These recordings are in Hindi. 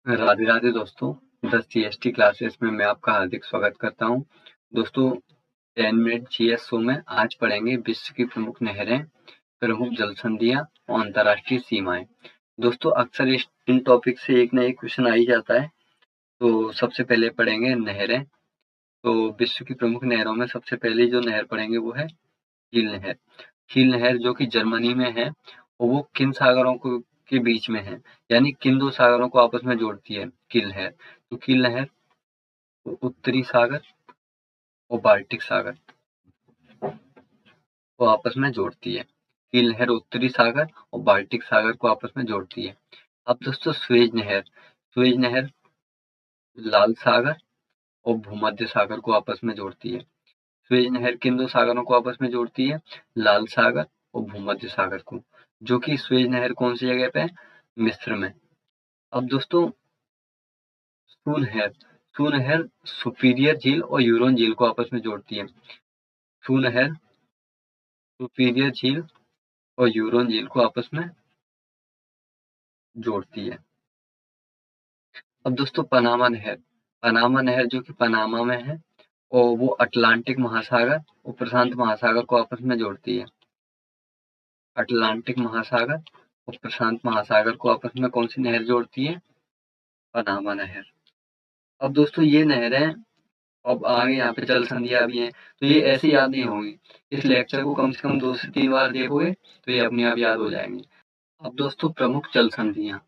राधे राधे दोस्तों, 10 जीएसटी क्लासेस में मैं आपका हार्दिक स्वागत करता हूं। दोस्तों 10 मिनट जीएस शो में आज पढ़ेंगे विश्व की प्रमुख नहरें, प्रमुख जलसंधियां और अंतर्राष्ट्रीय सीमाएं। दोस्तों अक्सर इन टॉपिक से एक ना एक क्वेश्चन आ ही जाता है। तो सबसे पहले पढ़ेंगे नहरें। तो विश्व की प्रमुख नहरों में सबसे पहले जो नहर पढ़ेंगे वो है कील नहर। कील नहर जो कि जर्मनी में है और वो किन सागरों को के बीच में है, यानी किन दो सागरों को आपस में जोड़ती है कील नहर। तो कील नहर उत्तरी सागर और बाल्टिक सागर को आपस में जोड़ती है। कील नहर उत्तरी सागर और बाल्टिक सागर को आपस में जोड़ती है। अब दोस्तों स्वेज नहर लाल सागर और भूमध्य सागर को आपस में जोड़ती है। स्वेज नहर किन दो सागरों को आपस में जोड़ती है, लाल सागर और भूमध्य सागर को, जो कि स्वेज नहर कौन सी जगह पे है, मिस्र में। अब दोस्तों सू नहर सुपीरियर झील और यूरोन झील को आपस में जोड़ती है। सू नहर सुपीरियर झील और यूरोन झील को आपस में जोड़ती है। अब दोस्तों पनामा नहर जो कि पनामा में है और वो अटलांटिक महासागर और प्रशांत महासागर को आपस में जोड़ती है। अटलांटिक महासागर और प्रशांत महासागर को आपस में कौन सी नहर जोड़ती है, पनामा नहर। अब दोस्तों ये नहरें अब आगे यहाँ पे जल संधियां भी हैं, तो ये ऐसे याद नहीं होंगी। इस लेक्चर को कम से कम 2 से 3 बार देखोगे तो ये अपने आप याद हो जाएंगी। अब दोस्तों प्रमुख जल संधियां,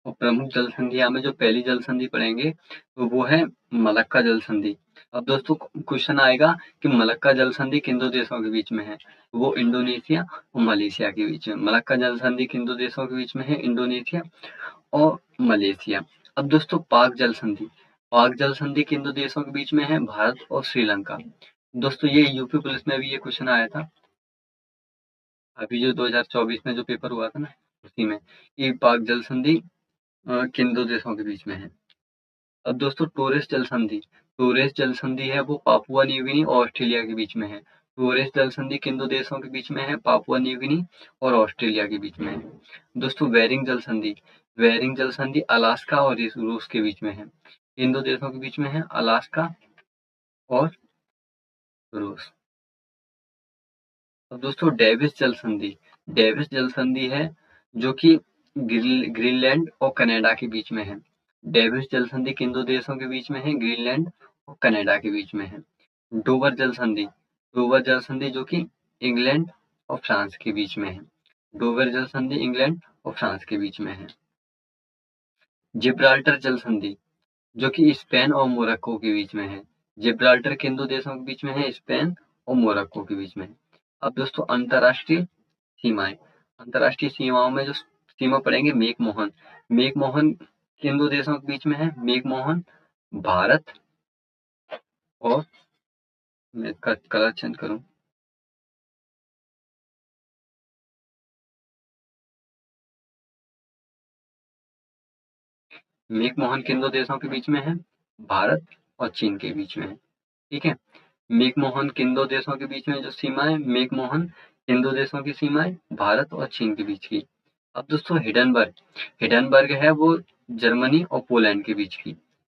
और प्रमुख जल संधियां में जो पहली जल संधि पढ़ेंगे तो वो है मलक्का जल संधि। अब दोस्तों क्वेश्चन आएगा कि मलक्का जल संधि किन दो देशों के बीच में है, वो इंडोनेशिया और मलेशिया के बीच में। मलक्का जल संधि किन दो देशों के बीच में है, इंडोनेशिया और मलेशिया। अब दोस्तों पाक जल संधि किन दो देशों के बीच में है, भारत और श्रीलंका। दोस्तों ये यूपी पुलिस में भी ये क्वेश्चन आया था, अभी जो 2024 में जो पेपर हुआ था ना उसी में, ये पाक जल संधि किन दो देशों के बीच में है। अब दोस्तों टोरेस जल संधि है वो पापुआ न्यू गिनी और ऑस्ट्रेलिया के बीच में है। टोरेस जल संधि किन दो देशों के बीच में है, पापुआ न्यू गिनी और ऑस्ट्रेलिया के बीच में है। दोस्तों वेरिंग जल संधि अलास्का और रूस के बीच में है। इन दो देशों के बीच में है, अलास्का और रूस। अब दोस्तों डेविस जल संधि है जो कि ग्रीनलैंड और कनाडा के बीच में है। डेविस जल संधि किन दो देशों के बीच में है, ग्रीनलैंड और कनाडा के बीच में है। डोवर जल संधि जो कि इंग्लैंड और फ्रांस के बीच में है। डोवर जल संधि इंग्लैंड और फ्रांस के बीच में है। जिब्राल्टर जल संधि जो कि स्पेन और मोरक्को के बीच में है। जिब्राल्टर किन दो देशों के बीच में है, स्पेन और मोरक्को के बीच में है। अब दोस्तों अंतर्राष्ट्रीय सीमाओं में जो सीमा पड़ेंगे मेकमोहन किन दो देशों के बीच में है, मेकमोहन भारत और, मैं कलर चेंज करूं, मेकमोहन किन दो देशों के बीच में है, भारत और चीन के बीच में है। ठीक है, मेकमोहन किन दो देशों के बीच में जो सीमा है, मेकमोहन किन दो देशों की सीमा है, भारत और चीन के बीच की। अब दोस्तों हिडनबर्ग है वो जर्मनी और पोलैंड के बीच की।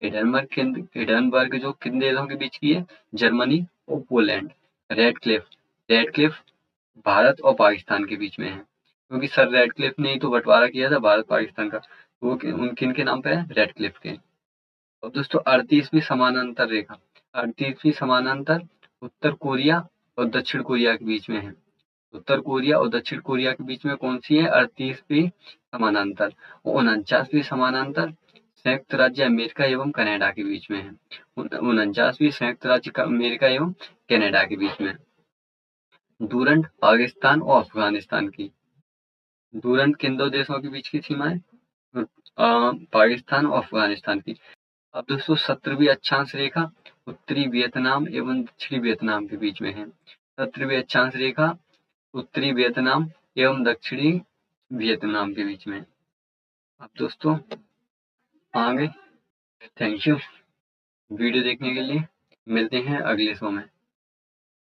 हिडनबर्ग जो किन देशों के बीच की है, जर्मनी और पोलैंड। रेड क्लिफ भारत और पाकिस्तान के बीच में है, क्योंकि सर रेड क्लिफ ने ही तो बंटवारा किया था भारत पाकिस्तान का, तो वो उन किन के नाम पे है, रेड क्लिफ के। और दोस्तों 38वीं समानांतर उत्तर कोरिया और दक्षिण कोरिया के बीच में है। उत्तर कोरिया और दक्षिण कोरिया के बीच में कौन सी है, 38वीं समानांतर। और 49वीं समानांतर संयुक्त राज्य अमेरिका एवं कनाडा के बीच में है। 49वीं संयुक्त राज्य अमेरिका एवं कनाडा के बीच में। डूरंड पाकिस्तान और अफगानिस्तान की। डूरंड किन दो देशों के बीच की सीमा है, पाकिस्तान और अफगानिस्तान की। अब दोस्तों 17वीं अक्षांश रेखा उत्तरी वियतनाम एवं दक्षिणी वियतनाम के बीच में है। 17वीं अक्षांश रेखा उत्तरी वियतनाम एवं दक्षिणी वियतनाम के बीच में। अब दोस्तों आगे, थैंक यू वीडियो देखने के लिए, मिलते हैं अगले शो में।